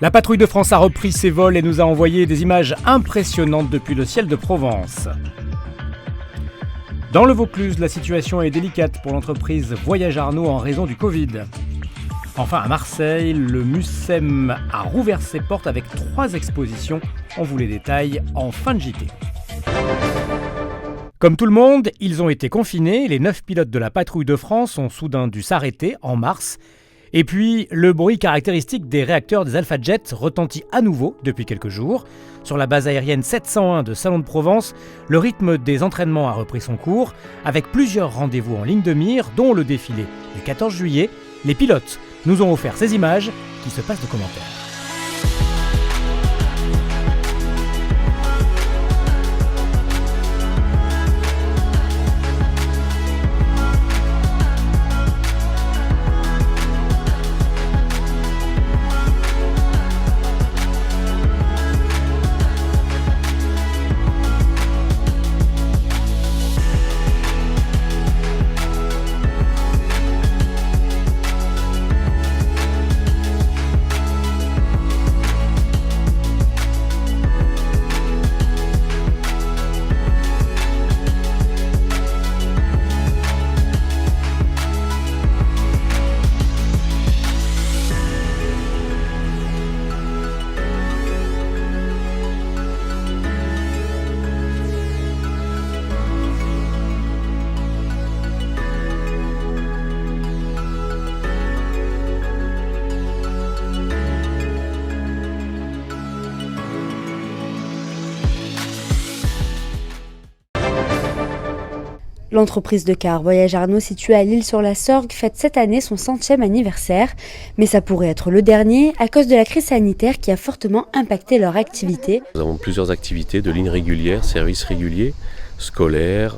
La patrouille de France a repris ses vols et nous a envoyé des images impressionnantes depuis le ciel de Provence. Dans le Vaucluse, la situation est délicate pour l'entreprise Voyage Arnaud en raison du Covid. Enfin, à Marseille, le Mucem a rouvert ses portes avec 3 expositions. On vous les détaille en fin de JT. Comme tout le monde, ils ont été confinés. Les 9 pilotes de la patrouille de France ont soudain dû s'arrêter en mars. Et puis, le bruit caractéristique des réacteurs des Alpha Jet retentit à nouveau depuis quelques jours. Sur la base aérienne 701 de Salon de Provence, le rythme des entraînements a repris son cours, avec plusieurs rendez-vous en ligne de mire, dont le défilé du 14 juillet. Les pilotes nous ont offert ces images qui se passent de commentaires. L'entreprise de car Voyage Arnaud située à l'Isle-sur-la-Sorgue fête cette année son 100e anniversaire, mais ça pourrait être le dernier à cause de la crise sanitaire qui a fortement impacté leur activité. Nous avons plusieurs activités de lignes régulières, services réguliers, scolaires,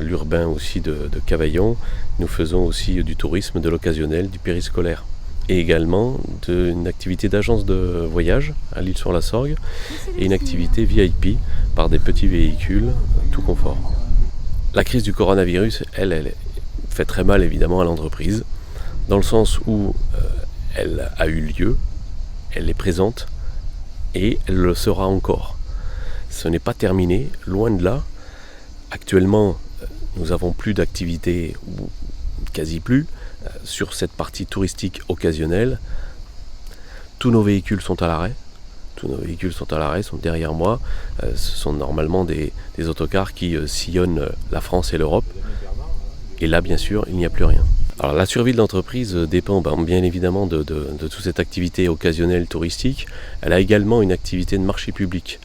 l'urbain aussi de Cavaillon. Nous faisons aussi du tourisme, de l'occasionnel, du périscolaire. Et également une activité d'agence de voyage à l'Isle-sur-la-Sorgue et une activité VIP par des petits véhicules tout confort. La crise du coronavirus, elle fait très mal évidemment à l'entreprise, dans le sens où elle a eu lieu, elle est présente et elle le sera encore. Ce n'est pas terminé, loin de là. Actuellement, nous n'avons plus d'activité, ou quasi plus, sur cette partie touristique occasionnelle. Tous nos véhicules sont à l'arrêt. Tous nos véhicules sont à l'arrêt, sont derrière moi. Ce sont normalement des autocars qui sillonnent la France et l'Europe. Et là, bien sûr, il n'y a plus rien. Alors, la survie de l'entreprise dépend bien évidemment de toute cette activité occasionnelle touristique. Elle a également une activité de marché public.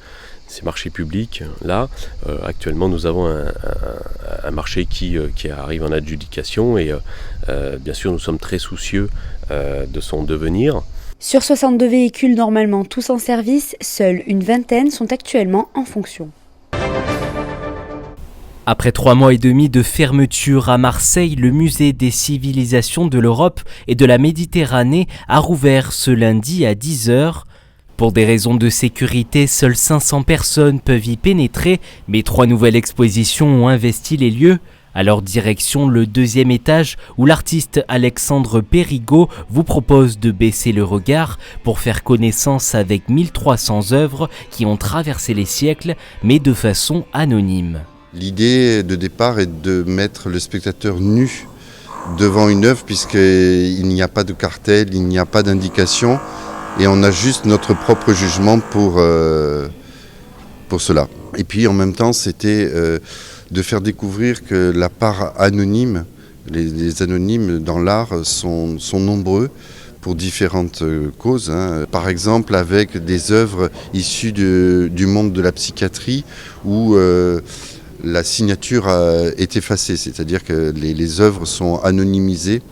Ces marchés publics, là, actuellement, nous avons un marché qui arrive en adjudication et bien sûr, nous sommes très soucieux de son devenir. Sur 62 véhicules normalement tous en service, seuls une vingtaine sont actuellement en fonction. Après 3 mois et demi de fermeture à Marseille, le musée des civilisations de l'Europe et de la Méditerranée a rouvert ce lundi à 10h. Pour des raisons de sécurité, seules 500 personnes peuvent y pénétrer, mais 3 nouvelles expositions ont investi les lieux. Alors direction le 2e étage où l'artiste Alexandre Périgot vous propose de baisser le regard pour faire connaissance avec 1300 œuvres qui ont traversé les siècles, mais de façon anonyme. L'idée de départ est de mettre le spectateur nu devant une œuvre puisqu'il n'y a pas de cartel, il n'y a pas d'indication et on a juste notre propre jugement pour cela. Et puis en même temps c'était de faire découvrir que la part anonyme, les anonymes dans l'art sont nombreux pour différentes causes. Par exemple avec des œuvres issues du monde de la psychiatrie où la signature est effacée, c'est-à-dire que les œuvres sont anonymisées.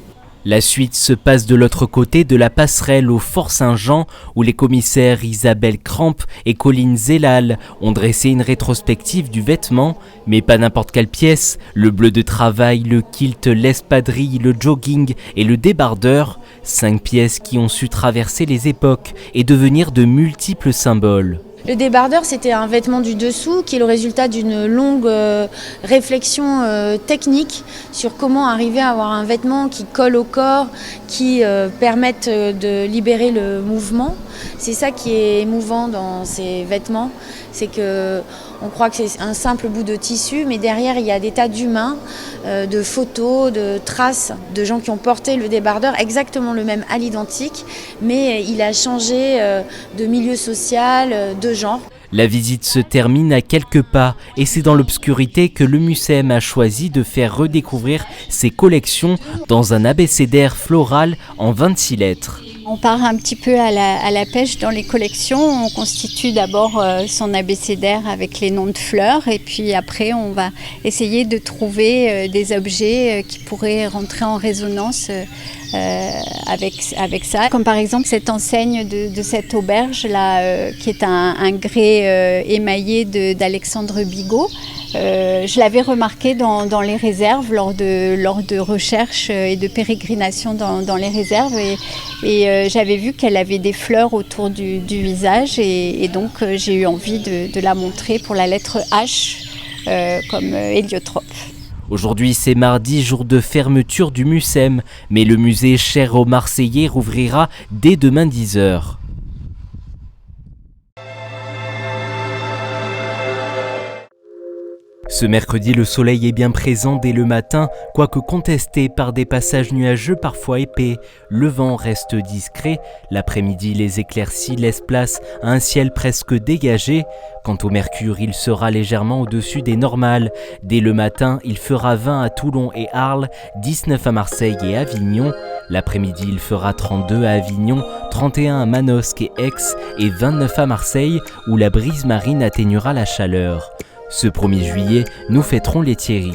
La suite se passe de l'autre côté de la passerelle au Fort Saint-Jean où les commissaires Isabelle Cramp et Colline Zellal ont dressé une rétrospective du vêtement, mais pas n'importe quelle pièce, le bleu de travail, le kilt, l'espadrille, le jogging et le débardeur, 5 pièces qui ont su traverser les époques et devenir de multiples symboles. Le débardeur, c'était un vêtement du dessous qui est le résultat d'une longue réflexion technique sur comment arriver à avoir un vêtement qui colle au corps, qui permette de libérer le mouvement. C'est ça qui est émouvant dans ces vêtements, c'est que on croit que c'est un simple bout de tissu, mais derrière il y a des tas d'humains, de photos, de traces de gens qui ont porté le débardeur, exactement le même à l'identique, mais il a changé de milieu social, de genre. La visite se termine à quelques pas et c'est dans l'obscurité que le Mucem a choisi de faire redécouvrir ses collections dans un abécédaire floral en 26 lettres. On part un petit peu à la pêche dans les collections. On constitue d'abord son abécédaire avec les noms de fleurs et puis après on va essayer de trouver des objets qui pourraient rentrer en résonance avec ça. Comme par exemple cette enseigne de cette auberge là qui est un grès émaillé d'Alexandre Bigot. Je l'avais remarqué dans les réserves lors de recherches et de pérégrinations dans les réserves et j'avais vu qu'elle avait des fleurs autour du visage et donc j'ai eu envie de la montrer pour la lettre H comme héliotrope. Aujourd'hui c'est mardi, jour de fermeture du Mucem, mais le musée cher aux Marseillais rouvrira dès demain 10h. Ce mercredi, le soleil est bien présent dès le matin, quoique contesté par des passages nuageux parfois épais. Le vent reste discret. L'après-midi, les éclaircies laissent place à un ciel presque dégagé. Quant au mercure, il sera légèrement au-dessus des normales. Dès le matin, il fera 20 à Toulon et Arles, 19 à Marseille et Avignon. L'après-midi, il fera 32 à Avignon, 31 à Manosque et Aix et 29 à Marseille, où la brise marine atténuera la chaleur. Ce 1er juillet, nous fêterons les Thierry.